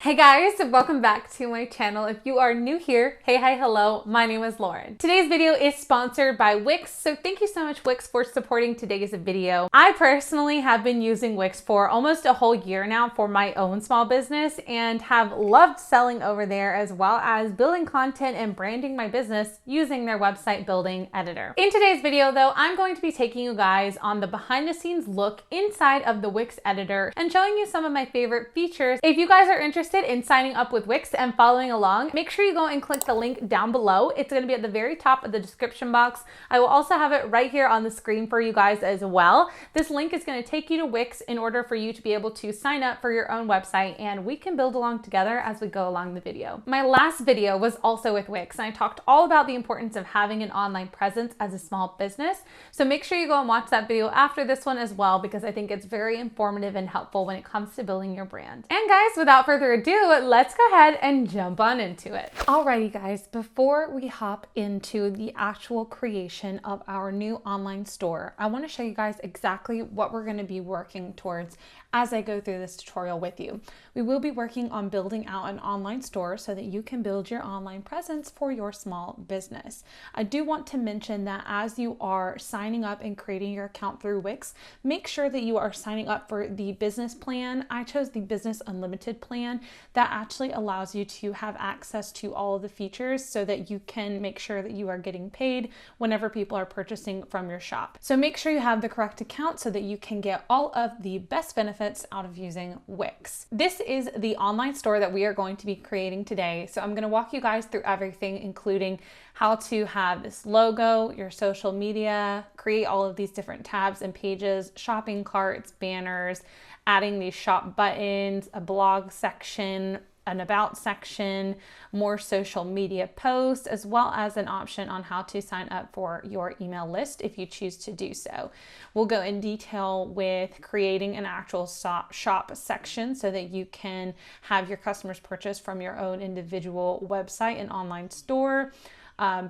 Hey guys, welcome back to my channel. If you are new here, hey, hi, hello, my name is Lauren. Today's video is sponsored by Wix, so thank you so much Wix for supporting today's video. I personally have been using Wix for almost a whole year now for my own small business and have loved selling over there as well as building content and branding my business using their website building editor. In today's video though, I'm going to be taking you guys on the behind the scenes look inside of the Wix editor and showing you some of my favorite features. If you guys are interested in signing up with Wix and following along, make sure you go and click the link down below. It's going to be at the very top of the description box. I will also have it right here on the screen for you guys as well. This link is going to take you to Wix in order for you to be able to sign up for your own website, and we can build along together as we go along the video. My last video was also with Wix, and I talked all about the importance of having an online presence as a small business. So make sure you go and watch that video after this one as well, because I think it's very informative and helpful when it comes to building your brand. And guys, without further ado, let's go ahead and jump on into it. Alrighty guys, before we hop into the actual creation of our new online store, I want to show you guys exactly what we're going to be working towards as I go through this tutorial with you. We will be working on building out an online store so that you can build your online presence for your small business. I do want to mention that as you are signing up and creating your account through Wix, make sure that you are signing up for the business plan. I chose the Business Unlimited plan that actually allows you to have access to all of the features so that you can make sure that you are getting paid whenever people are purchasing from your shop. So make sure you have the correct account so that you can get all of the best benefits out of using Wix. This is the online store that we are going to be creating today. So I'm going to walk you guys through everything, including how to have this logo, your social media, create all of these different tabs and pages, shopping carts, banners, adding these shop buttons, a blog section, an about section, more social media posts, as well as an option on how to sign up for your email list if you choose to do so. We'll go in detail with creating an actual shop section so that you can have your customers purchase from your own individual website and online store.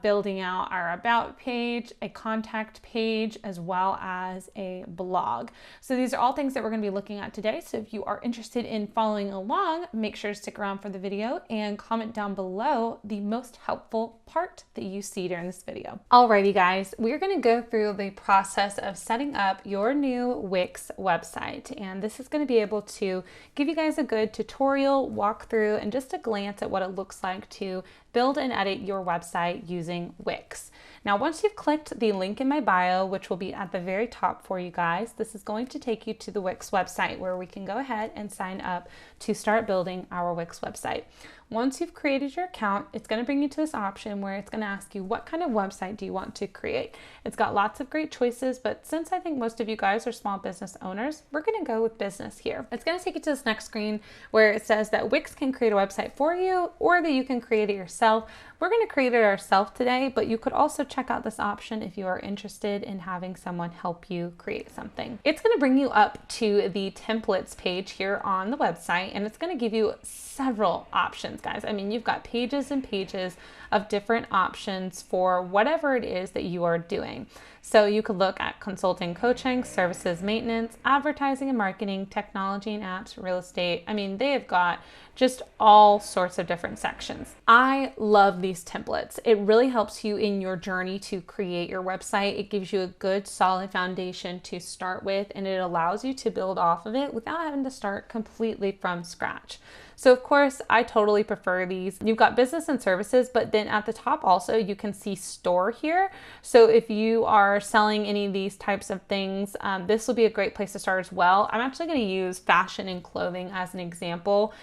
Building out our about page, a contact page, as well as a blog. So these are all things that we're going to be looking at today. So if you are interested in following along, make sure to stick around for the video and comment down below the most helpful part that you see during this video. Alrighty guys, we're going to go through the process of setting up your new Wix website. And this is going to be able to give you guys a good tutorial walkthrough and just a glance at what it looks like to build and edit your website using Wix. Now, once you've clicked the link in my bio, which will be at the very top for you guys, this is going to take you to the Wix website where we can go ahead and sign up to start building our Wix website. Once you've created your account, it's going to bring you to this option where it's going to ask you what kind of website do you want to create. It's got lots of great choices, but since I think most of you guys are small business owners, we're going to go with business here. It's going to take you to this next screen where it says that Wix can create a website for you or that you can create it yourself. We're going to create it ourselves today, but you could also check out this option if you are interested in having someone help you create something. It's going to bring you up to the templates page here on the website, and it's going to give you several options, guys. I mean, you've got pages and pages of different options for whatever it is that you are doing. So you could look at consulting, coaching, services, maintenance, advertising and marketing, technology and apps, real estate. I mean, they have got just all sorts of different sections. I love these templates. It really helps you in your journey to create your website. It gives you a good solid foundation to start with, and it allows you to build off of it without having to start completely from scratch. So of course, I totally prefer these. You've got business and services, but then at the top also you can see store here. So if you are selling any of these types of things, this will be a great place to start as well. I'm actually going to use fashion and clothing as an example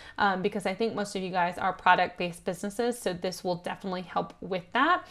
because I think most of you guys are product-based businesses, so this will definitely help with that.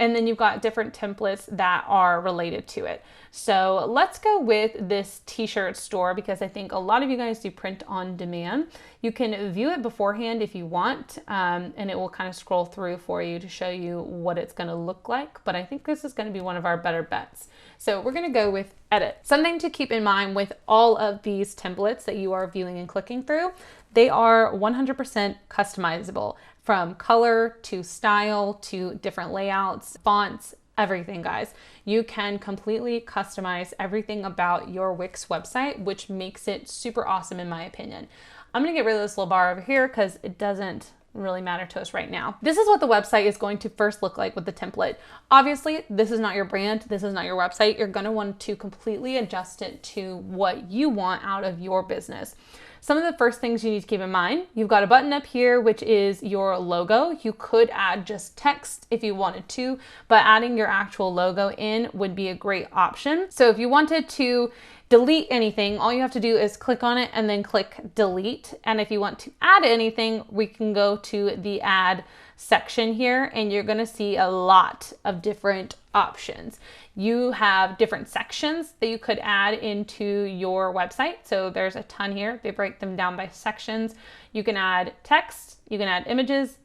And then you've got different templates that are related to it. So let's go with this t-shirt store because I think a lot of you guys do print on demand. You can view it beforehand if you want, and it will kind of scroll through for you to show you what it's going to look like. But I think this is going to be one of our better bets. So we're going to go with edit. Something to keep in mind with all of these templates that you are viewing and clicking through, they are 100% customizable. From color to style to different layouts, fonts, everything, guys. You can completely customize everything about your Wix website, which makes it super awesome in my opinion. I'm gonna get rid of this little bar over here because it doesn't really matter to us right now. This is what the website is going to first look like with the template. Obviously, this is not your brand, this is not your website. You're gonna want to completely adjust it to what you want out of your business. Some of the first things you need to keep in mind, you've got a button up here, which is your logo. You could add just text if you wanted to, but adding your actual logo in would be a great option. So if you wanted to delete anything, all you have to do is click on it and then click delete. And if you want to add anything, we can go to the add section here and you're gonna see a lot of different options. You have different sections that you could add into your website. So there's a ton here. They break them down by sections. You can add text, you can add images,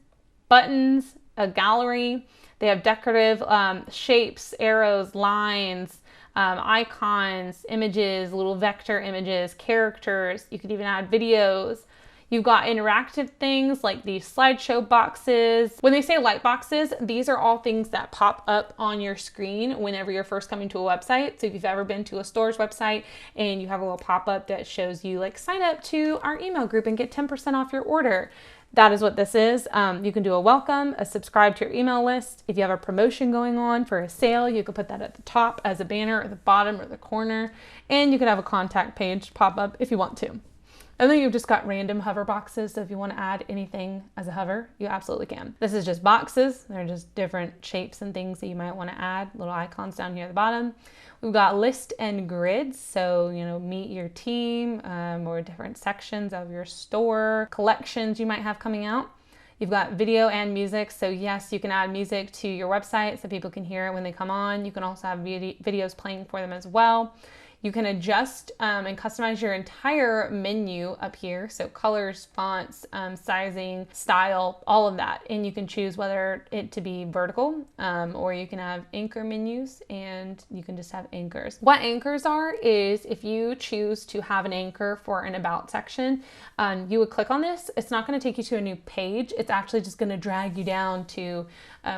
buttons, a gallery. They have decorative shapes, arrows, lines, icons, images, little vector images, characters. You could even add videos. You've got interactive things like these slideshow boxes. When they say light boxes, these are all things that pop up on your screen whenever you're first coming to a website. So if you've ever been to a store's website and you have a little pop-up that shows you like sign up to our email group and get 10% off your order. That is what this is. You can do a welcome, a subscribe to your email list. If you have a promotion going on for a sale, you can put that at the top as a banner or the bottom or the corner. And you can have a contact page pop up if you want to. And then you've just got random hover boxes. So if you want to add anything as a hover, you absolutely can. This is just boxes. They're just different shapes and things that you might want to add. Little icons down here at the bottom. We've got list and grids. So, you know, meet your team or different sections of your store, collections you might have coming out. You've got video and music. So yes, you can add music to your website so people can hear it when they come on. You can also have videos playing for them as well. You can adjust and customize your entire menu up here. So colors, fonts, sizing, style, all of that. And you can choose whether it to be vertical or you can have anchor menus and you can just have anchors. What anchors are is if you choose to have an anchor for an about section, you would click on this. It's not going to take you to a new page. It's actually just going to drag you down to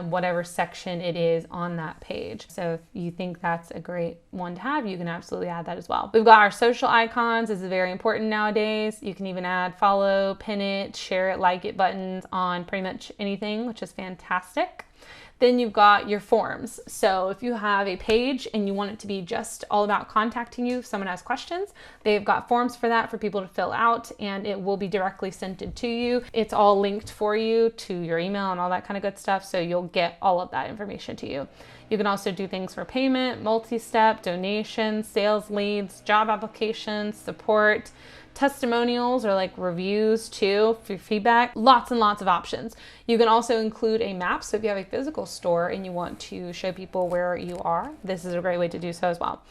whatever section it is on that page. So if you think that's a great one to have, you can absolutely add that as well. We've got our social icons. This is very important nowadays. You can even add follow, pin it, share it, like it buttons on pretty much anything, which is fantastic. Then you've got your forms. So if you have a page and you want it to be just all about contacting you, if someone has questions, they've got forms for that for people to fill out and it will be directly sent to you. It's all linked for you to your email and all that kind of good stuff. So you'll get all of that information to you. You can also do things for payment, multi-step, donations, sales leads, job applications, support, testimonials or like reviews too for feedback. Lots and lots of options. You can also include a map. So if you have a physical store and you want to show people where you are, this is a great way to do so as well.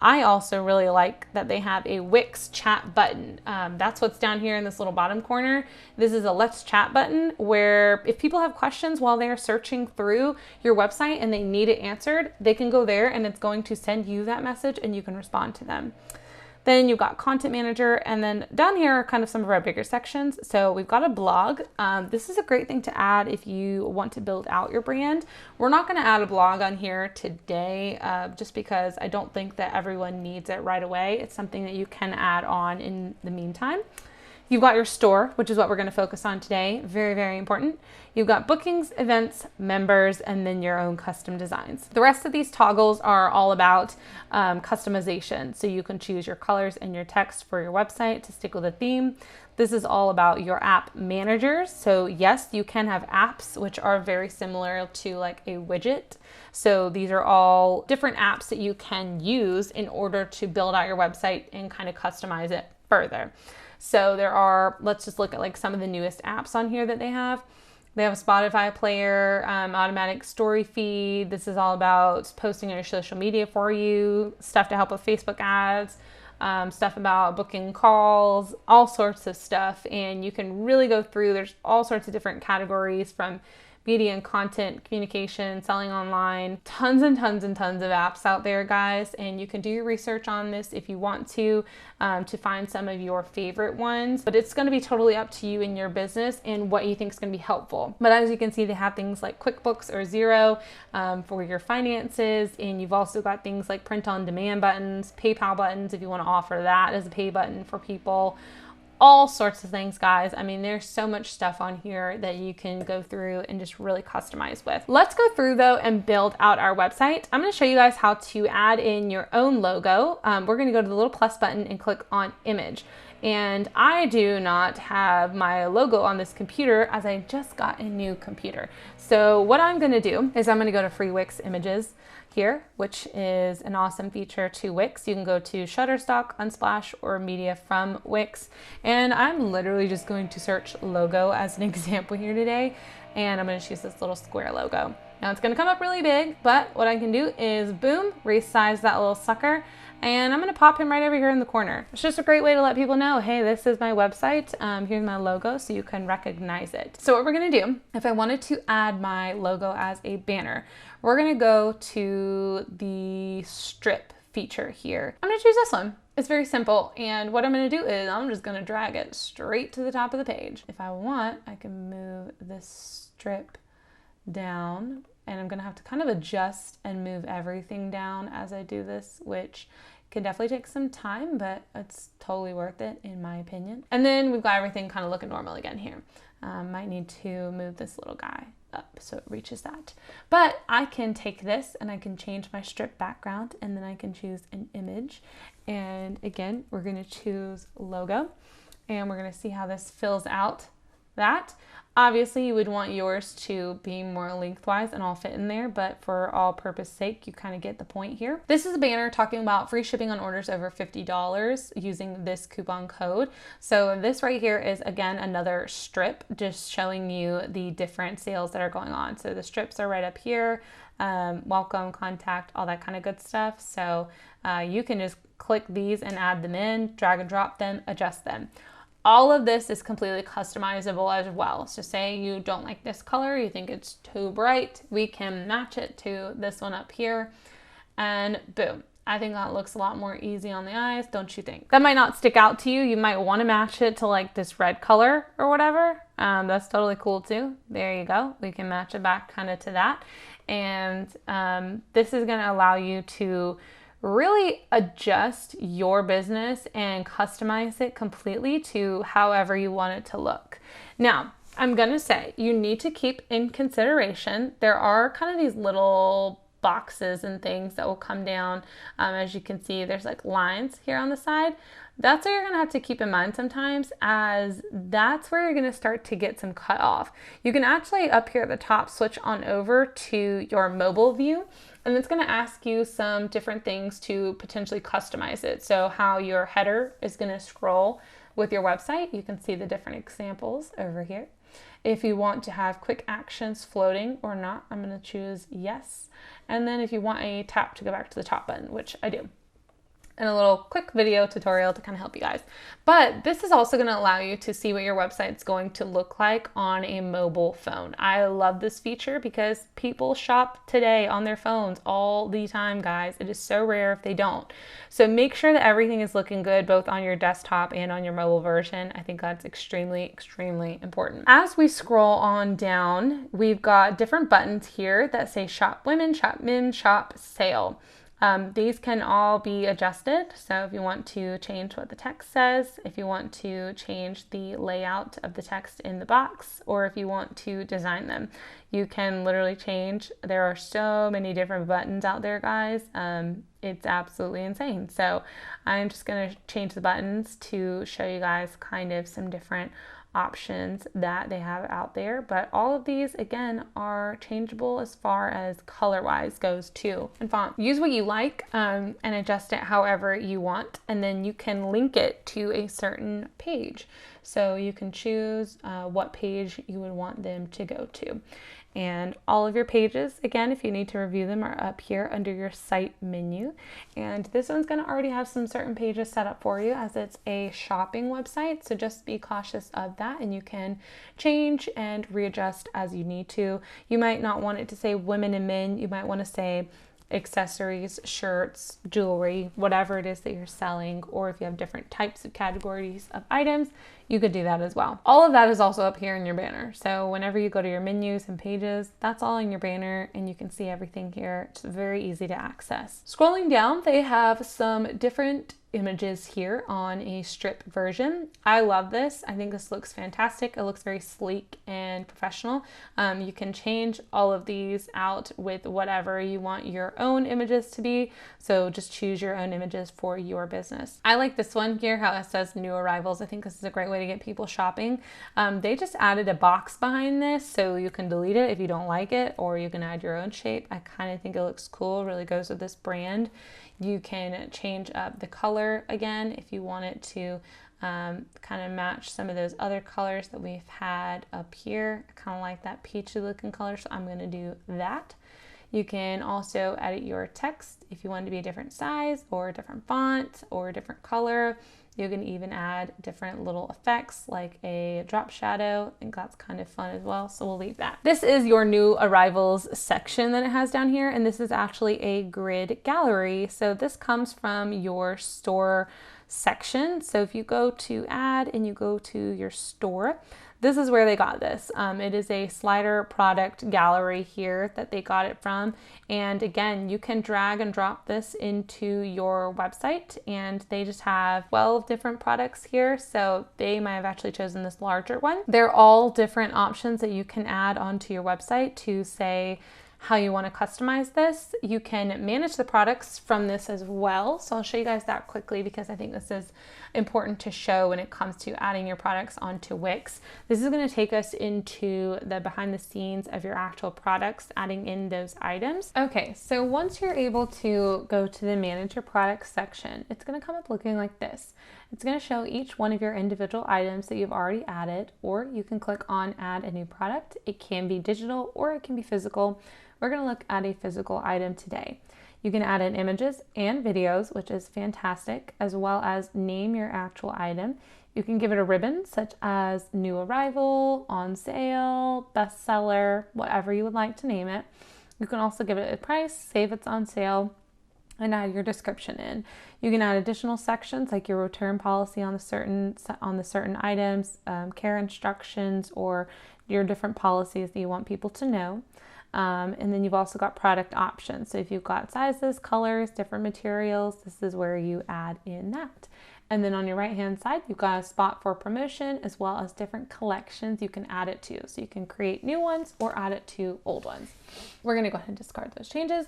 I also really like that they have a Wix chat button. That's what's down here in this little bottom corner. This is a let's chat button where if people have questions while they're searching through your website and they need it answered, they can go there and it's going to send you that message and you can respond to them. Then you've got content manager, and then down here are kind of some of our bigger sections. So we've got a blog. This is a great thing to add if you want to build out your brand. We're not going to add a blog on here today just because I don't think that everyone needs it right away. It's something that you can add on in the meantime. You've got your store, which is what we're going to focus on today. Very, very important. You've got bookings, events, members, and then your own custom designs. The rest of these toggles are all about customization. So you can choose your colors and your text for your website to stick with a theme. This is all about your app managers. So yes, you can have apps, which are very similar to like a widget. So these are all different apps that you can use in order to build out your website and kind of customize it further. So there are, let's just look at like some of the newest apps on here that they have. They have a Spotify player, automatic story feed. This is all about posting on your social media for you, stuff to help with Facebook ads, stuff about booking calls, all sorts of stuff. And you can really go through, there's all sorts of different categories from media and content, communication, selling online, tons and tons and tons of apps out there, guys. And you can do your research on this if you want to find some of your favorite ones. But it's going to be totally up to you in your business and what you think is going to be helpful. But as you can see, they have things like QuickBooks or Xero for your finances. And you've also got things like print on demand buttons, PayPal buttons if you want to offer that as a pay button for people. all sorts of things, guys. I mean, there's so much stuff on here that you can go through and just really customize with. Let's go through though and build out our website. I'm going to show you guys how to add in your own logo. We're going to go to the little plus button and click on image. And I do not have my logo on this computer as I just got a new computer. So what I'm going to do is I'm going to go to free Wix images here, which is an awesome feature to Wix. You can go to Shutterstock, Unsplash, or media from Wix. And I'm literally just going to search logo as an example here today. And I'm going to choose this little square logo. Now it's going to come up really big, but what I can do is boom, resize that little sucker. And I'm going to pop him right over here in the corner. It's just a great way to let people know, hey, this is my website. Here's my logo so you can recognize it. So what we're going to do, if I wanted to add my logo as a banner, we're going to go to the strip feature here. I'm going to choose this one. It's very simple. And what I'm going to do is I'm just going to drag it straight to the top of the page. If I want, I can move this strip down, and I'm going to have to kind of adjust and move everything down as I do this, which can definitely take some time, but it's totally worth it in my opinion. And then we've got everything kind of looking normal again here. Might need to move this little guy up so it reaches that. But I can take this and I can change my strip background, and then I can choose an image. And again, we're going to choose logo, and we're going to see how this fills out that. Obviously, you would want yours to be more lengthwise and all fit in there, but for all purpose sake, you kind of get the point here. This is a banner talking about free shipping on orders over $50 using this coupon code. So this right here is, again, another strip just showing you the different sales that are going on. So the strips are right up here, welcome, contact, all that kind of good stuff. So you can just click these and add them in, drag and drop them, adjust them. All of this is completely customizable as well. So say you don't like this color, you think it's too bright, we can match it to this one up here, and boom. I think that looks a lot more easy on the eyes, don't you think? That might not stick out to you. You might want to match it to like this red color or whatever. That's totally cool too. There you go. We can match it back kind of to that. And this is going to allow you to really adjust your business and customize it completely to however you want it to look. Now, I'm gonna say you need to keep in consideration, there are kind of these little boxes and things that will come down. As you can see, there's like lines here on the side. That's what you're gonna have to keep in mind sometimes, as that's where you're gonna start to get some cut off. You can actually up here at the top switch on over to your mobile view, and it's gonna ask you some different things to potentially customize it. So how your header is gonna scroll with your website, you can see the different examples over here. If you want to have quick actions floating or not, I'm gonna choose yes. And then if you want a tap to go back to the top button, which I do, and a little quick video tutorial to kind of help you guys. But this is also going to allow you to see what your website's going to look like on a mobile phone. I love this feature because people shop today on their phones all the time, guys. It is so rare if they don't. So make sure that everything is looking good both on your desktop and on your mobile version. I think that's extremely, extremely important. As we scroll on down, we've got different buttons here that say shop women, shop men, shop sale. These can all be adjusted. So if you want to change what the text says, if you want to change the layout of the text in the box, or if you want to design them, you can literally change. There are so many different buttons out there, guys. It's absolutely insane. So I'm just going to change the buttons to show you guys kind of some different options that they have out there, but all of these again are changeable as far as color wise goes too. And font, use what you like and adjust it however you want, and then you can link it to a certain page. So you can choose what page you would want them to go to. And all of your pages, again, if you need to review them, are up here under your site menu. And this one's going to already have some certain pages set up for you, as it's a shopping website. So just be cautious of that, and you can change and readjust as you need to. You might not want it to say women and men. You might want to say accessories, shirts, jewelry, whatever it is that you're selling, or if you have different types of categories of items, you could do that as well. All of that is also up here in your banner. So whenever you go to your menus and pages, that's all in your banner and you can see everything here. It's very easy to access. Scrolling down, they have some different images here on a strip version. I love this. I think this looks fantastic. It looks very sleek and professional. You can change all of these out with whatever you want your own images to be. So just choose your own images for your business. I like this one here, how it says new arrivals. I think this is a great way to get people shopping. They just added a box behind this so you can delete it if you don't like it, or you can add your own shape. I kind of think it looks cool, really goes with this brand. You can change up the color again if you want it to kind of match some of those other colors that we've had up here. I kind of like that peachy looking color, so I'm going to do that. You can also edit your text if you want it to be a different size or a different font or a different color. You can even add different little effects like a drop shadow. I think that's kind of fun as well, so we'll leave that. This is your new arrivals section that it has down here, and this is actually a grid gallery. So this comes from your store section. So if you go to add and you go to your store, this is where they got this. It is a slider product gallery here that they got it from. And again, you can drag and drop this into your website, and they just have 12 different products here. So they might have actually chosen this larger one. They're all different options that you can add onto your website to say how you want to customize this. You can manage the products from this as well. So I'll show you guys that quickly because I think this is important to show when it comes to adding your products onto Wix. This is going to take us into the behind the scenes of your actual products, adding in those items. Okay, so once you're able to go to the manage your products section, it's going to come up looking like this. It's going to show each one of your individual items that you've already added, or you can click on add a new product. It can be digital or it can be physical. We're going to look at a physical item today. You can add in images and videos, which is fantastic, as well as name your actual item. You can give it a ribbon such as new arrival, on sale, bestseller, whatever you would like to name it. You can also give it a price, say if it's on sale, and add your description in. You can add additional sections like your return policy on the certain items, care instructions, or your different policies that you want people to know. And then you've also got product options. So if you've got sizes, colors, different materials, this is where you add in that. And then on your right hand side, you've got a spot for promotion as well as different collections you can add it to. So you can create new ones or add it to old ones. We're going to go ahead and discard those changes.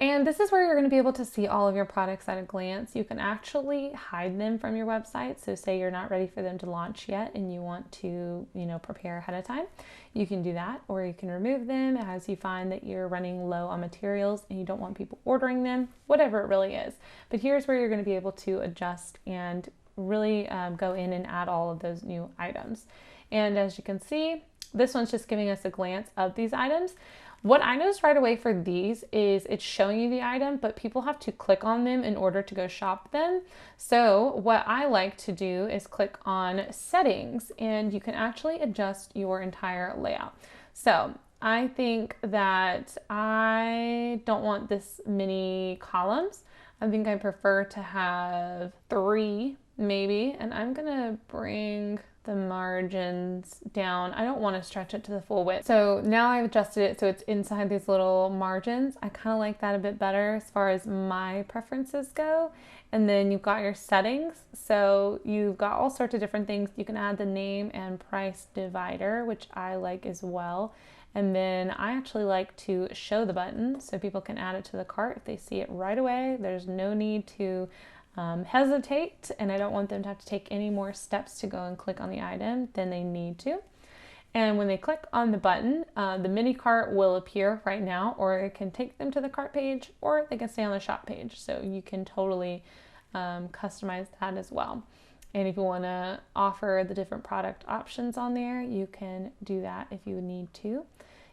And this is where you're going to be able to see all of your products at a glance. You can actually hide them from your website. So say you're not ready for them to launch yet and you want to, prepare ahead of time. You can do that, or you can remove them as you find that you're running low on materials and you don't want people ordering them, whatever it really is. But here's where you're going to be able to adjust and really go in and add all of those new items. And as you can see, this one's just giving us a glance of these items. What I noticed right away for these is it's showing you the item, but people have to click on them in order to go shop them. So what I like to do is click on settings, and you can actually adjust your entire layout. So I think that I don't want this many columns. I think I prefer to have 3 maybe, and I'm gonna bring the margins down. I don't want to stretch it to the full width. So now I've adjusted it so it's inside these little margins. I kind of like that a bit better as far as my preferences go. And then you've got your settings. So you've got all sorts of different things. You can add the name and price divider, which I like as well. And then I actually like to show the button so people can add it to the cart if they see it right away. There's no need to hesitate, and I don't want them to have to take any more steps to go and click on the item than they need to. And when they click on the button, the mini cart will appear right now, or it can take them to the cart page, or they can stay on the shop page. So you can totally customize that as well. And if you want to offer the different product options on there, you can do that if you need to.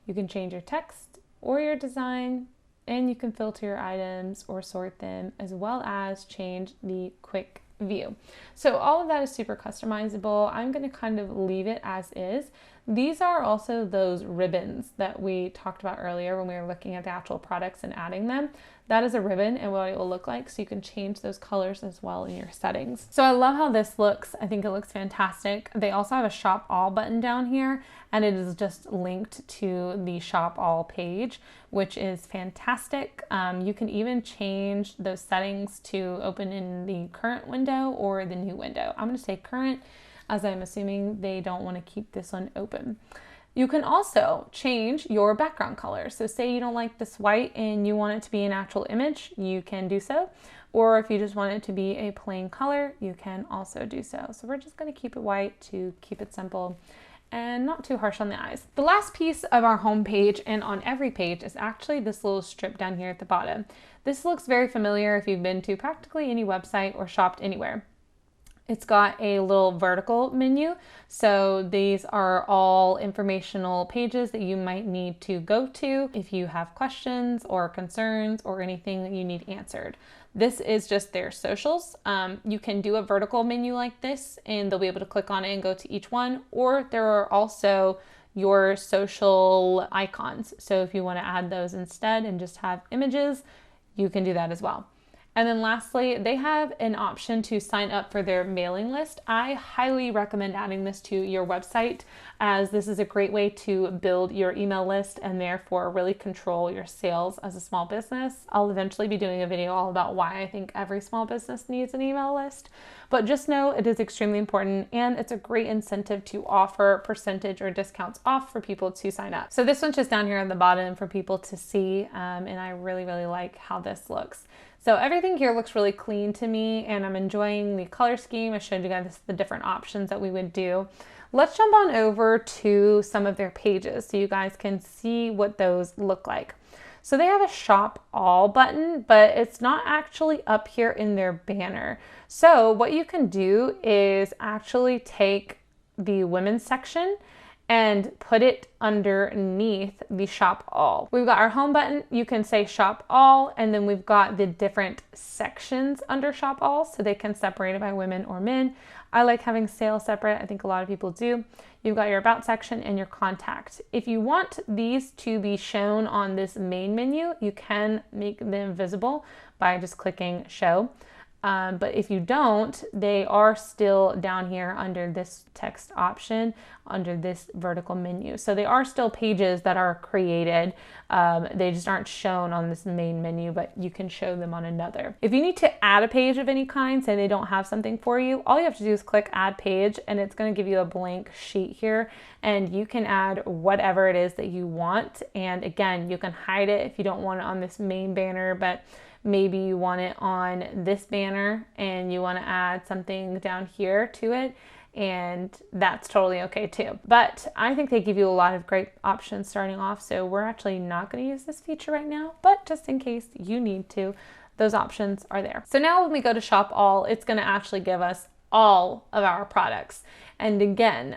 You can change your text or your design, and you can filter your items or sort them, as well as change the quick view. So all of that is super customizable. I'm going to kind of leave it as is. These are also those ribbons that we talked about earlier when we were looking at the actual products and adding them. That is a ribbon and what it will look like, so you can change those colors as well in your settings. So I love how this looks. I think it looks fantastic. They also have a shop all button down here, and it is just linked to the shop all page, which is fantastic. You can even change those settings to open in the current window or the new window. I'm going to say current, as I'm assuming they don't want to keep this one open. You can also change your background color. So say you don't like this white and you want it to be an actual image, you can do so. Or if you just want it to be a plain color, you can also do so. So we're just going to keep it white to keep it simple and not too harsh on the eyes. The last piece of our home page and on every page is actually this little strip down here at the bottom. This looks very familiar if you've been to practically any website or shopped anywhere. It's got a little vertical menu, so these are all informational pages that you might need to go to if you have questions or concerns or anything that you need answered. This is just their socials. You can do a vertical menu like this and they'll be able to click on it and go to each one, or there are also your social icons. So if you want to add those instead and just have images, you can do that as well. And then lastly, they have an option to sign up for their mailing list. I highly recommend adding this to your website, as this is a great way to build your email list and therefore really control your sales as a small business. I'll eventually be doing a video all about why I think every small business needs an email list, but just know it is extremely important and it's a great incentive to offer percentage or discounts off for people to sign up. So this one's just down here at the bottom for people to see, and I really, really like how this looks. So everything here looks really clean to me and I'm enjoying the color scheme. I showed you guys the different options that we would do. Let's jump on over to some of their pages so you guys can see what those look like. So they have a shop all button, but it's not actually up here in their banner. So what you can do is actually take the women's section and put it underneath the shop all. We've got our home button, you can say shop all, and then we've got the different sections under shop all so they can separate it by women or men. I like having sales separate, I think a lot of people do. You've got your about section and your contact. If you want these to be shown on this main menu, you can make them visible by just clicking show. But if you don't, they are still down here under this text option, under this vertical menu. So they are still pages that are created. They just aren't shown on this main menu, but you can show them on another. If you need to add a page of any kind, say they don't have something for you, all you have to do is click add page and it's going to give you a blank sheet here and you can add whatever it is that you want. And again, you can hide it if you don't want it on this main banner, but maybe you want it on this banner and you want to add something down here to it, and that's totally okay too. But I think they give you a lot of great options starting off, so we're actually not going to use this feature right now, but just in case you need to, those options are there. So now when we go to shop all, it's going to actually give us all of our products. And again,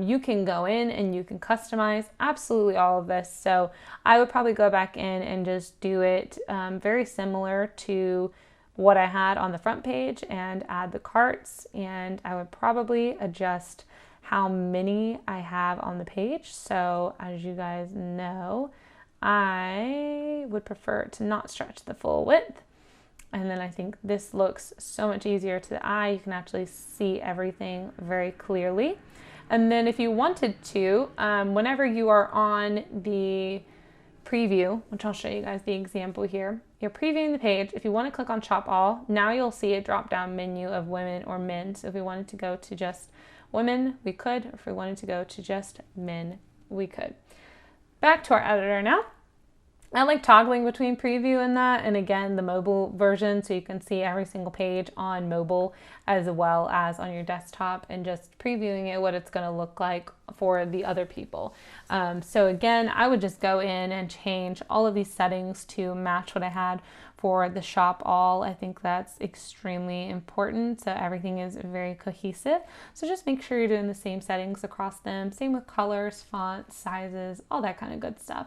you can go in and you can customize absolutely all of this. So I would probably go back in and just do it very similar to what I had on the front page and add the carts. And I would probably adjust how many I have on the page. So as you guys know, I would prefer to not stretch the full width. And then I think this looks so much easier to the eye. You can actually see everything very clearly. And then if you wanted to, whenever you are on the preview, which I'll show you guys the example here, you're previewing the page. If you want to click on shop all, now you'll see a drop down menu of women or men. So if we wanted to go to just women, we could. Or if we wanted to go to just men, we could. Back to our editor now. I like toggling between preview and that, and again, the mobile version, so you can see every single page on mobile as well as on your desktop, and just previewing it, what it's going to look like for the other people. So again, I would just go in and change all of these settings to match what I had for the shop all. I think that's extremely important, so everything is very cohesive. So just make sure you're doing the same settings across them, same with colors, fonts, sizes, all that kind of good stuff.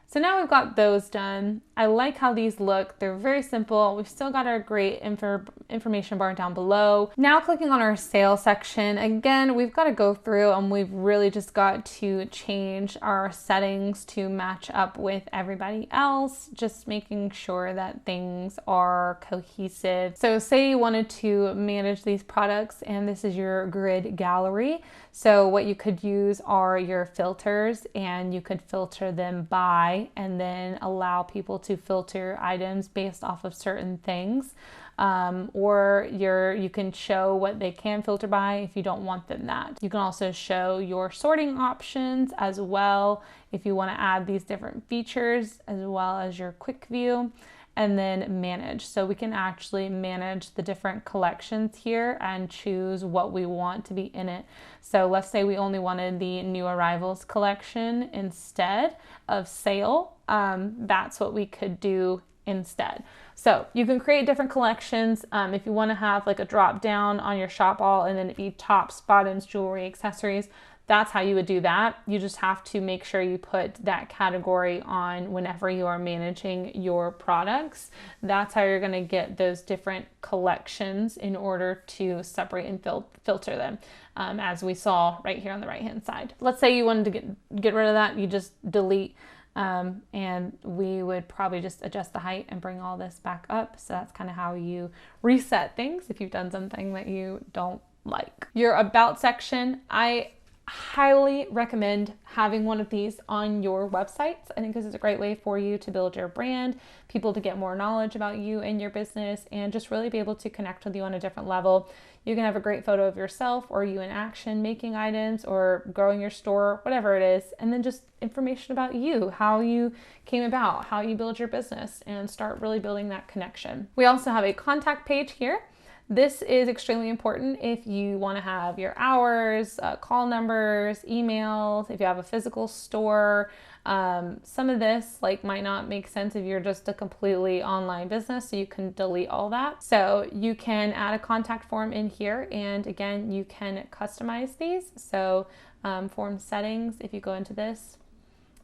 So now we've got those done. I like how these look. They're very simple. We've still got our great information bar down below. Now clicking on our sales section, again, we've got to go through and we've really just got to change our settings to match up with everybody else, just making sure that things are cohesive. So say you wanted to manage these products and this is your grid gallery. So what you could use are your filters, and you could filter them by and then allow people to filter items based off of certain things. Or you can show what they can filter by if you don't want them that. You can also show your sorting options as well if you want to add these different features, as well as your quick view. And then manage. So we can actually manage the different collections here and choose what we want to be in it. So let's say we only wanted the new arrivals collection instead of sale. That's what we could do instead. So you can create different collections. If you want to have like a drop down on your shop all and then it'd be tops, bottoms, jewelry, accessories, that's how you would do that. You just have to make sure you put that category on whenever you are managing your products. That's how you're going to get those different collections in order to separate and filter them, as we saw right here on the right hand side. Let's say you wanted to get rid of that, you just delete, and we would probably just adjust the height and bring all this back up. So that's kind of how you reset things if you've done something that you don't like. Your about section, I highly recommend having one of these on your websites. I think this is a great way for you to build your brand, people to get more knowledge about you and your business, and just really be able to connect with you on a different level. You can have a great photo of yourself or you in action making items or growing your store, whatever it is, and then just information about you, how you came about, how you build your business, and start really building that connection. We also have a contact page here. This is extremely important if you want to have your hours, call numbers, emails, if you have a physical store. Some of this might not make sense if you're just a completely online business, so you can delete all that. So you can add a contact form in here, and again, you can customize these. So form settings, if you go into this,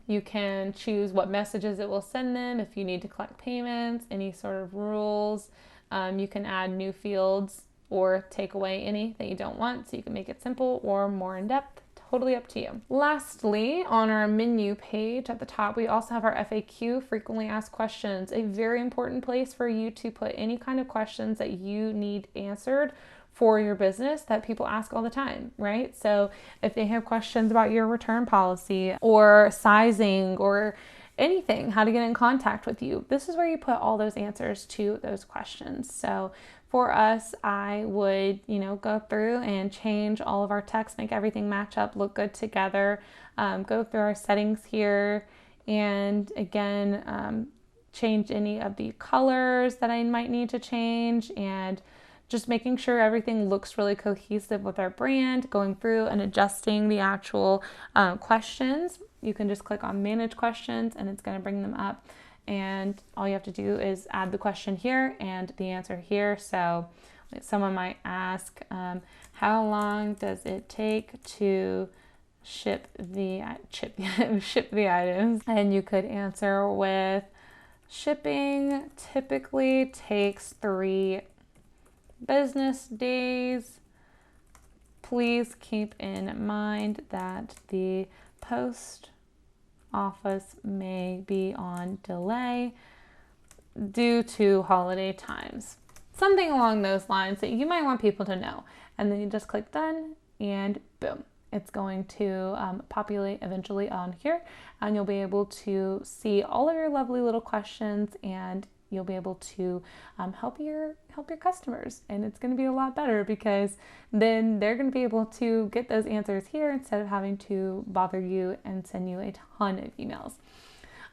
you can choose what messages it will send them, if you need to collect payments, any sort of rules. You can add new fields or take away any that you don't want, so you can make it simple or more in depth, totally up to you. Lastly, on our menu page at the top, we also have our FAQ, frequently asked questions, a very important place for you to put any kind of questions that you need answered for your business that people ask all the time, right? So if they have questions about your return policy or sizing or anything, how to get in contact with you, this is where you put all those answers to those questions. So for us, I would, go through and change all of our text, make everything match up, look good together, go through our settings here, and again, change any of the colors that I might need to change, and just making sure everything looks really cohesive with our brand, going through and adjusting the actual questions. You can just click on manage questions and it's going to bring them up, and all you have to do is add the question here and the answer here. So someone might ask, how long does it take to ship the items? And you could answer with, shipping typically takes 3 business days. Please keep in mind that the post office may be on delay due to holiday times. Something along those lines that you might want people to know. And then you just click done, and boom, it's going to populate eventually on here, and you'll be able to see all of your lovely little questions, and you'll be able to help your customers, and it's going to be a lot better because then they're going to be able to get those answers here instead of having to bother you and send you a ton of emails.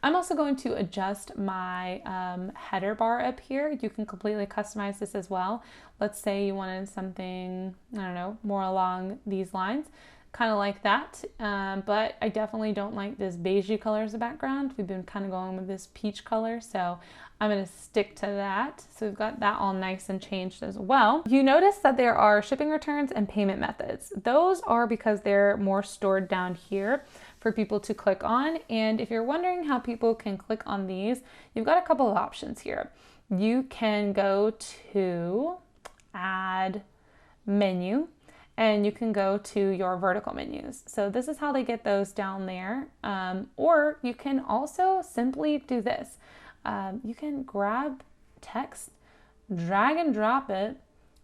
I'm also going to adjust my header bar up here. You can completely customize this as well. Let's say you wanted something, I don't know, more along these lines, kind of like that, but I definitely don't like this beigey color as a background. We've been kind of going with this peach color, so I'm going to stick to that. So we've got that all nice and changed as well. You notice that there are shipping returns and payment methods. Those are because they're more stored down here. for people to click on. And if you're wondering how people can click on these, you've got a couple of options here. You can go to Add Menu, and you can go to your vertical menus. So this is how they get those down there. Or you can also simply do this. You can grab text, drag and drop it,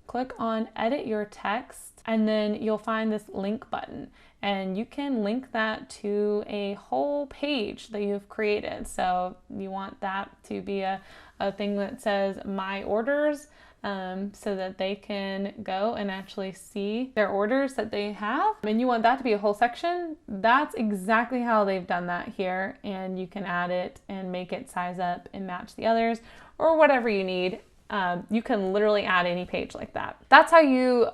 click on edit your text, and then you'll find this link button. And you can link that to a whole page that you've created. So you want that to be a thing that says my orders, so that they can go and actually see their orders that they have. And you want that to be a whole section. That's exactly how they've done that here. And you can add it and make it size up and match the others or whatever you need. You can literally add any page like that. That's how you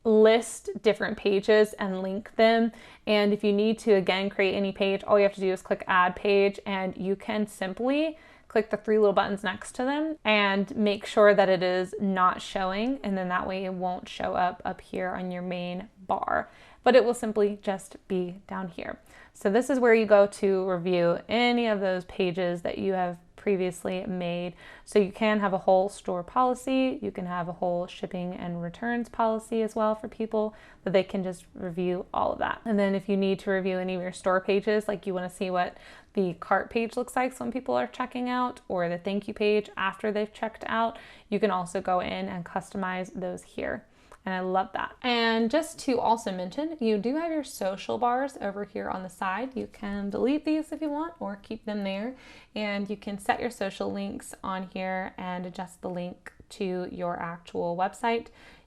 list different pages and link them. And if you need to, again, create any page, all you have to do is click add page, and you can simply click the three little buttons next to them and make sure that it is not showing. And then that way it won't show up here on your main bar, but it will simply just be down here. So this is where you go to review any of those pages that you have previously made. So you can have a whole store policy, you can have a whole shipping and returns policy as well for people, that they can just review all of that. And then if you need to review any of your store pages, like you want to see what the cart page looks like when people are checking out, or the thank you page after they've checked out, you can also go in and customize those here. And I love that. And just to also mention, you do have your social bars over here on the side. You can delete these if you want or keep them there. And you can set your social links on here and adjust the link to your actual website.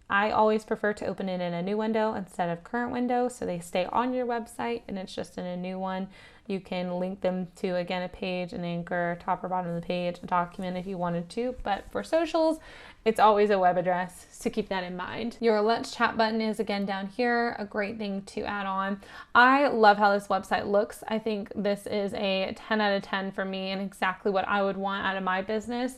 I always prefer to open it in a new window instead of current window, so they stay on your website and it's just in a new one. You can link them to, again, a page, an anchor, top or bottom of the page, a document if you wanted to. But for socials, it's always a web address, so keep that in mind. Your Let's Chat button is again down here, a great thing to add on. I love how this website looks. I think this is a 10 out of 10 for me and exactly what I would want out of my business.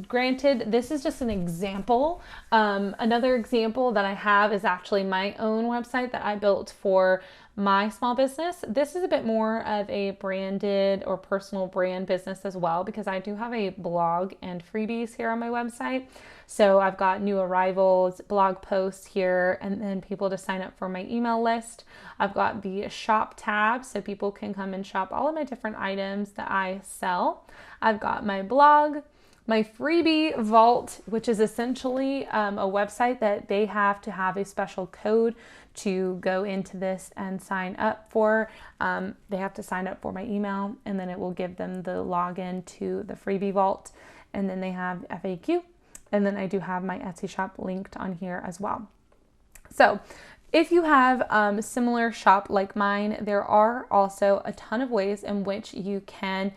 Granted, this is just an example. Another example that I have is actually my own website that I built for my small business. This is a bit more of a branded or personal brand business as well, because I do have a blog and freebies here on my website. So I've got new arrivals, blog posts here, and then people to sign up for my email list. I've got the shop tab, so people can come and shop all of my different items that I sell. I've got my blog, my freebie vault, which is essentially a website that they have to have a special code to go into this and sign up for. They have to sign up for my email, and then it will give them the login to the freebie vault. And then they have FAQ. And then I do have my Etsy shop linked on here as well. So if you have a similar shop like mine, there are also a ton of ways in which you can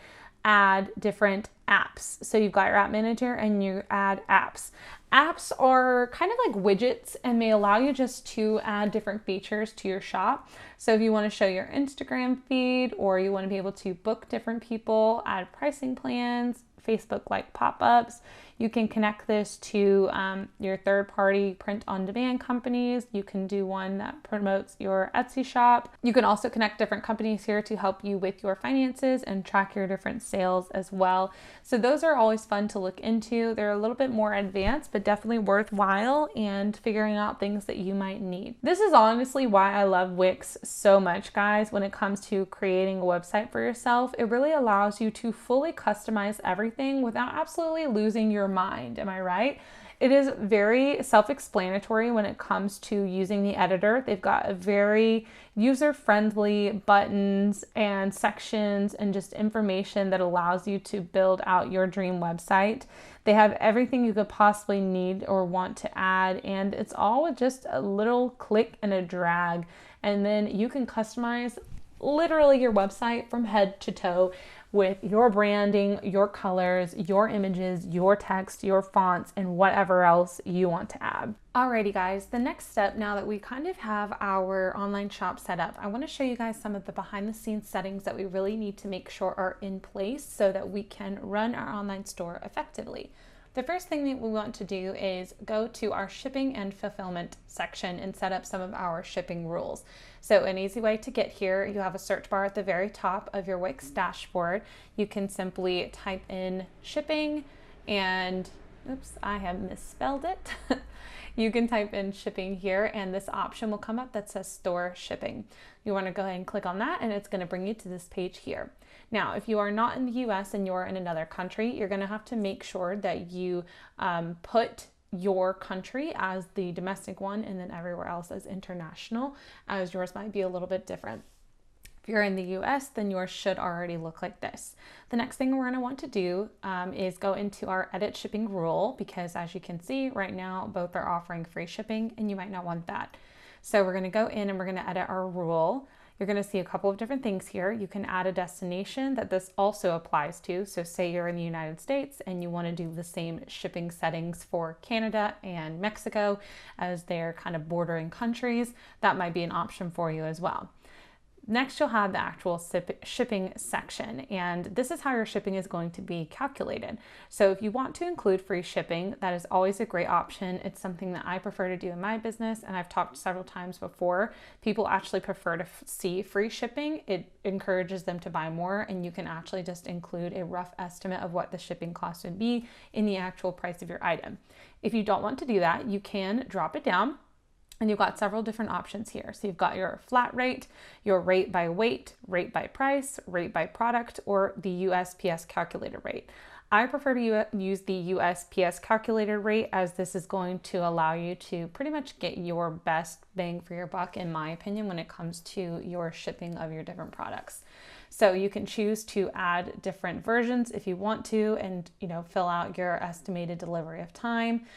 add different apps. So you've got your app manager and you add apps. Apps are kind of like widgets and may allow you just to add different features to your shop. So if you want to show your Instagram feed, or you want to be able to book different people, add pricing plans, Facebook like pop-ups, you can connect this to your third-party print-on-demand companies. You can do one that promotes your Etsy shop. You can also connect different companies here to help you with your finances and track your different sales as well. So those are always fun to look into. They're a little bit more advanced, but definitely worthwhile, and figuring out things that you might need. This is honestly why I love Wix so much, guys. When it comes to creating a website for yourself, it really allows you to fully customize everything without absolutely losing your mind. Am I right? It is very self-explanatory when it comes to using the editor. They've got a very user-friendly buttons and sections and just information that allows you to build out your dream website. They have everything you could possibly need or want to add, and it's all with just a little click and a drag. And then you can customize literally your website from head to toe with your branding, your colors, your images, your text, your fonts, and whatever else you want to add. Alrighty guys, the next step, now that we kind of have our online shop set up, I want to show you guys some of the behind the scenes settings that we really need to make sure are in place so that we can run our online store effectively. The first thing that we want to do is go to our shipping and fulfillment section and set up some of our shipping rules. So an easy way to get here, you have a search bar at the very top of your Wix dashboard. You can simply type in shipping and, oops, I have misspelled it. You can type in shipping here and this option will come up that says store shipping. You want to go ahead and click on that and it's going to bring you to this page here. Now, if you are not in the US and you're in another country, you're going to have to make sure that you put your country as the domestic one and then everywhere else as international, as yours might be a little bit different. If you're in the US, then yours should already look like this. The next thing we're going to want to do is go into our edit shipping rule, because as you can see right now, both are offering free shipping and you might not want that. So we're going to go in and we're going to edit our rule. You're going to see a couple of different things here. You can add a destination that this also applies to. So say you're in the United States and you want to do the same shipping settings for Canada and Mexico as they're kind of bordering countries. That might be an option for you as well. Next, you'll have the actual shipping section, and this is how your shipping is going to be calculated. So if you want to include free shipping, that is always a great option. It's something that I prefer to do in my business, and I've talked several times before. People actually prefer to see free shipping. It encourages them to buy more, and you can actually just include a rough estimate of what the shipping cost would be in the actual price of your item. If you don't want to do that, you can drop it down. And you've got several different options here. So you've got your flat rate, your rate by weight, rate by price, rate by product, or the USPS calculator rate. I prefer to use the USPS calculator rate, as this is going to allow you to pretty much get your best bang for your buck, in my opinion, when it comes to your shipping of your different products. So you can choose to add different versions if you want to, and fill out your estimated delivery of time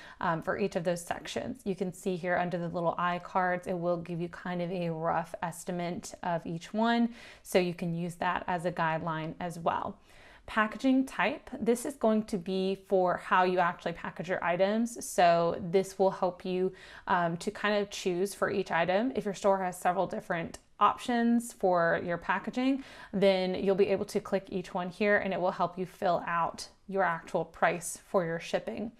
for each of those sections. You can see here under the little iCards, it will give you kind of a rough estimate of each one. So you can use that as a guideline as well. Packaging type, this is going to be for how you actually package your items. So this will help you to kind of choose for each item. If your store has several different options for your packaging, then you'll be able to click each one here and it will help you fill out your actual price for your shipping.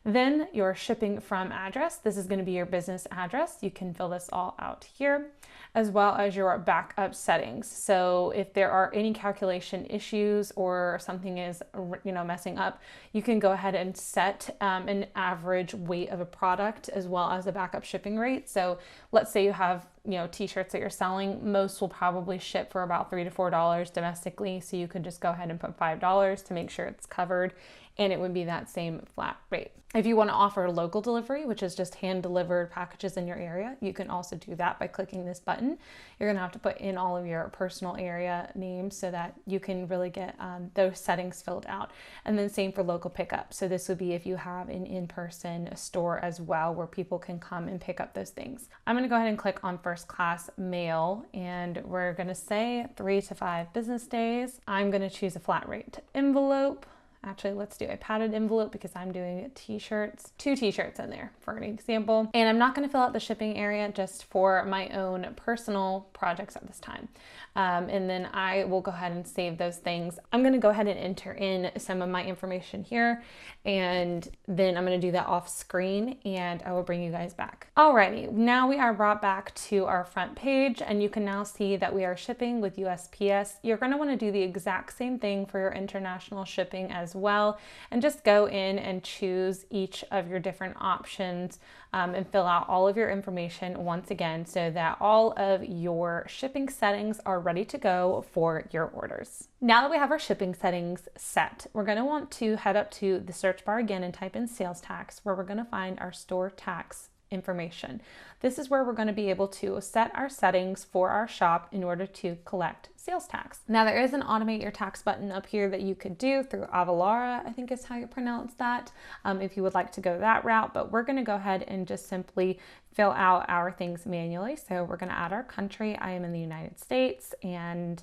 Then your shipping from address, this is going to be your business address. You can fill this all out here, as well as your backup settings. So if there are any calculation issues or something is messing up, you can go ahead and set an average weight of a product as well as a backup shipping rate. So let's say you have t-shirts that you're selling, most will probably ship for about $3 to $4 domestically. So you could just go ahead and put $5 to make sure it's covered, and it would be that same flat rate. If you want to offer local delivery, which is just hand delivered packages in your area, you can also do that by clicking this button. You're going to have to put in all of your personal area names so that you can really get those settings filled out. And then same for local pickup. So this would be if you have an in-person store as well, where people can come and pick up those things. I'm going to go ahead and click on first class mail, and we're going to say 3 to 5 business days. I'm going to choose a flat rate envelope. Actually, let's do a padded envelope because I'm doing t-shirts, 2 t-shirts in there for an example. And I'm not going to fill out the shipping area, just for my own personal projects at this time. And then I will go ahead and save those things. I'm going to go ahead and enter in some of my information here, and then I'm going to do that off screen and I will bring you guys back. Alrighty, now we are brought back to our front page, and you can now see that we are shipping with USPS. You're going to want to do the exact same thing for your international shipping as well, and just go in and choose each of your different options and fill out all of your information once again, so that all of your shipping settings are ready to go for your orders. Now that we have our shipping settings set, we're going to want to head up to the search bar again and type in sales tax, where we're going to find our store tax information. This is where we're going to be able to set our settings for our shop in order to collect sales tax. Now there is an automate your tax button up here that you could do through Avalara, I think is how you pronounce that, if you would like to go that route, but we're going to go ahead and just simply fill out our things manually. So we're going to add our country. I am in the United States, and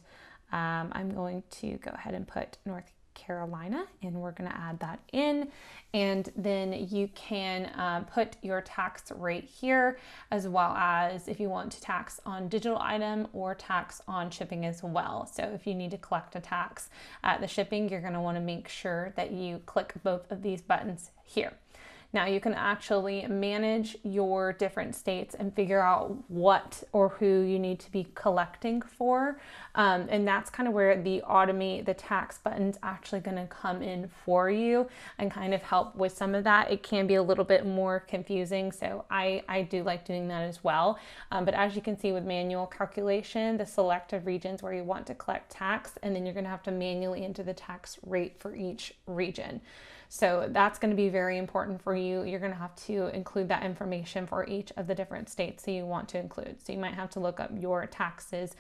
I'm going to go ahead and put North Carolina, and we're going to add that in. And then you can put your tax rate here, as well as if you want to tax on digital item or tax on shipping as well. So if you need to collect a tax at the shipping, you're going to want to make sure that you click both of these buttons here. Now you can actually manage your different states and figure out what or who you need to be collecting for. And that's kind of where the automate the tax button's actually going to come in for you and kind of help with some of that. It can be a little bit more confusing, so I do like doing that as well. But as you can see with manual calculation, the selected regions where you want to collect tax, and then you're going to have to manually enter the tax rate for each region. So that's going to be very important for you. You're going to have to include that information for each of the different states that you want to include. So you might have to look up your taxes,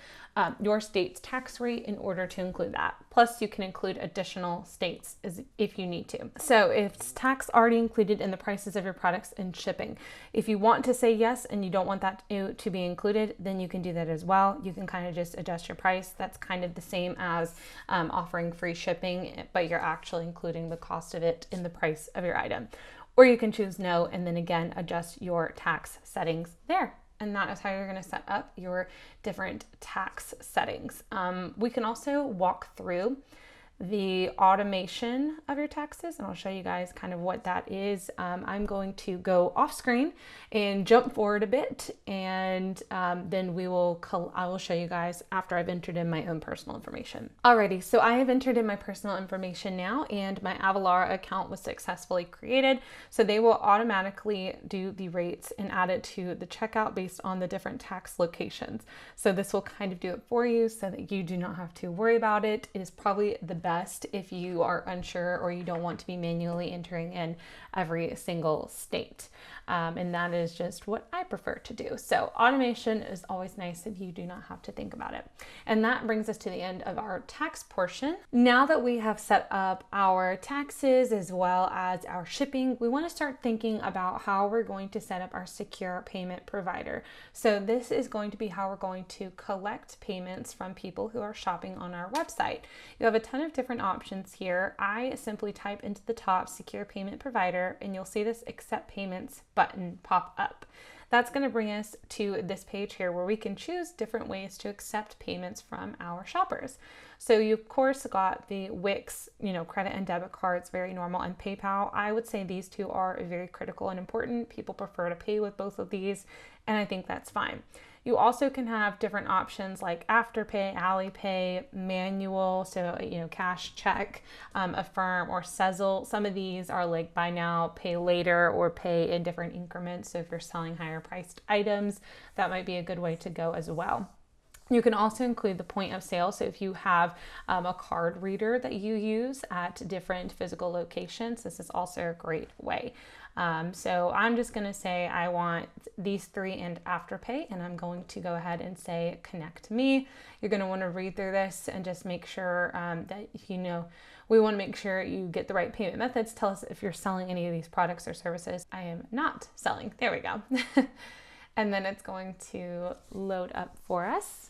your state's tax rate in order to include that. Plus you can include additional states if you need to. So if tax already included in the prices of your products and shipping, if you want to say yes and you don't want that to be included, then you can do that as well. You can kind of just adjust your price. That's kind of the same as offering free shipping, but you're actually including the cost of it in the price of your item. Or you can choose no, and then again adjust your tax settings there. And that is how you're going to set up your different tax settings. We can also walk through the automation of your taxes, and I'll show you guys kind of what that is. I'm going to go off screen and jump forward a bit, and then I will show you guys after I've entered in my own personal information. Alrighty, so I have entered in my personal information now, and my Avalara account was successfully created. So they will automatically do the rates and add it to the checkout based on the different tax locations. So this will kind of do it for you so that you do not have to worry about it. It is probably the best if you are unsure or you don't want to be manually entering in every single state. And that is just what I prefer to do. So automation is always nice if you do not have to think about it. And that brings us to the end of our tax portion. Now that we have set up our taxes as well as our shipping, we want to start thinking about how we're going to set up our secure payment provider. So this is going to be how we're going to collect payments from people who are shopping on our website. You have a ton of different options here. I simply type into the top secure payment provider, and you'll see this accept payments button pop up. That's going to bring us to this page here where we can choose different ways to accept payments from our shoppers. So you of course got the Wix, credit and debit cards, very normal, and PayPal. I would say these two are very critical and important. People prefer to pay with both of these, and I think that's fine. You also can have different options like Afterpay, Alipay, manual, so cash, check, Affirm, or Sezzle. Some of these are like buy now, pay later, or pay in different increments. So if you're selling higher priced items, that might be a good way to go as well. You can also include the point of sale. So if you have a card reader that you use at different physical locations, this is also a great way. So I'm just going to say I want these three and Afterpay, and I'm going to go ahead and say connect me. You're going to want to read through this and just make sure that we want to make sure you get the right payment methods. Tell us if you're selling any of these products or services. I am not selling. There we go. And then it's going to load up for us.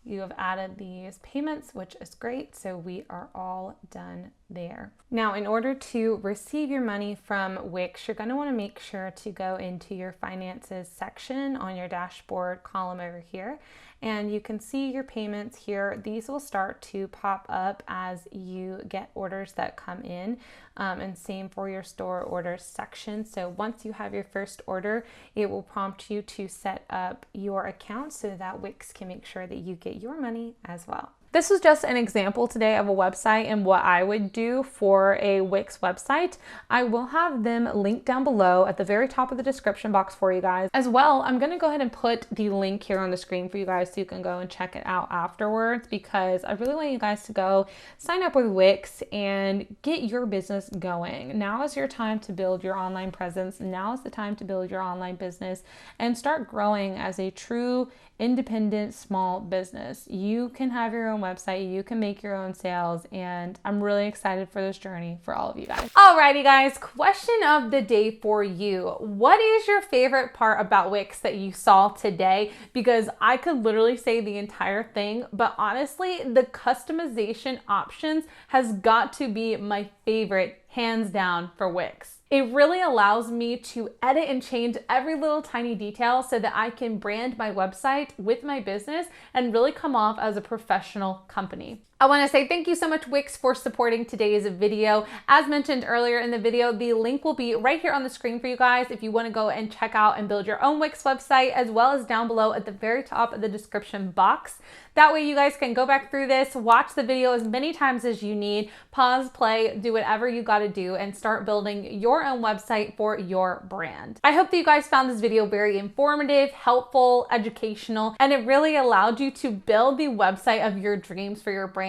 You have added these payments, which is great. So we are all done there. Now, in order to receive your money from Wix, you're going to want to make sure to go into your finances section on your dashboard column over here. And you can see your payments here. These will start to pop up as you get orders that come in, and same for your store orders section. So once you have your first order, it will prompt you to set up your account so that Wix can make sure that you get your money as well. This was just an example today of a website and what I would do for a Wix website. I will have them linked down below at the very top of the description box for you guys. As well, I'm going to go ahead and put the link here on the screen for you guys so you can go and check it out afterwards, because I really want you guys to go sign up with Wix and get your business going. Now is your time to build your online presence. Now is the time to build your online business and start growing as a true independent small business. You can have your own own website, you can make your own sales, and I'm really excited for this journey for all of you guys. Alrighty guys, question of the day for you. What is your favorite part about Wix that you saw today? Because I could literally say the entire thing, but honestly, the customization options has got to be my favorite, hands down, for Wix. It really allows me to edit and change every little tiny detail so that I can brand my website with my business and really come off as a professional company. I want to say thank you so much, Wix, for supporting today's video. As mentioned earlier in the video, the link will be right here on the screen for you guys if you want to go and check out and build your own Wix website, as well as down below at the very top of the description box. That way you guys can go back through this, watch the video as many times as you need, pause, play, do whatever you got to do, and start building your own website for your brand. I hope that you guys found this video very informative, helpful, educational, and it really allowed you to build the website of your dreams for your brand.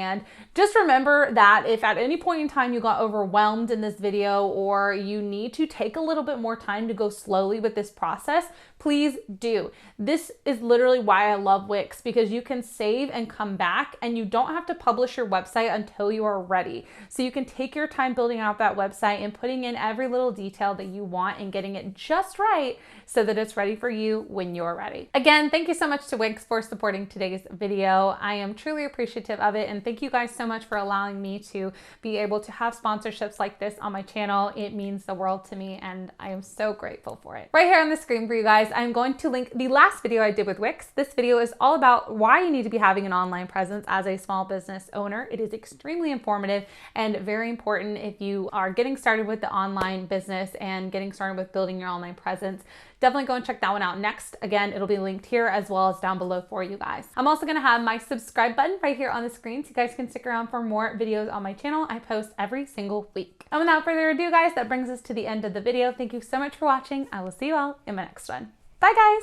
Just remember that if at any point in time you got overwhelmed in this video, or you need to take a little bit more time to go slowly with this process, please do. This is literally why I love Wix, because you can save and come back, and you don't have to publish your website until you are ready. So you can take your time building out that website and putting in every little detail that you want and getting it just right so that it's ready for you when you're ready. Again, thank you so much to Wix for supporting today's video. I am truly appreciative of it, and thank you guys so much for allowing me to be able to have sponsorships like this on my channel. It means the world to me, and I am so grateful for it. Right here on the screen for you guys, I'm going to link the last video I did with Wix. This video is all about why you need to be having an online presence as a small business owner. It is extremely informative and very important if you are getting started with the online business and getting started with building your online presence. Definitely go and check that one out next. Again, it'll be linked here as well as down below for you guys. I'm also gonna have my subscribe button right here on the screen so you guys can stick around for more videos on my channel. I post every single week. And without further ado, guys, that brings us to the end of the video. Thank you so much for watching. I will see you all in my next one. Bye, guys.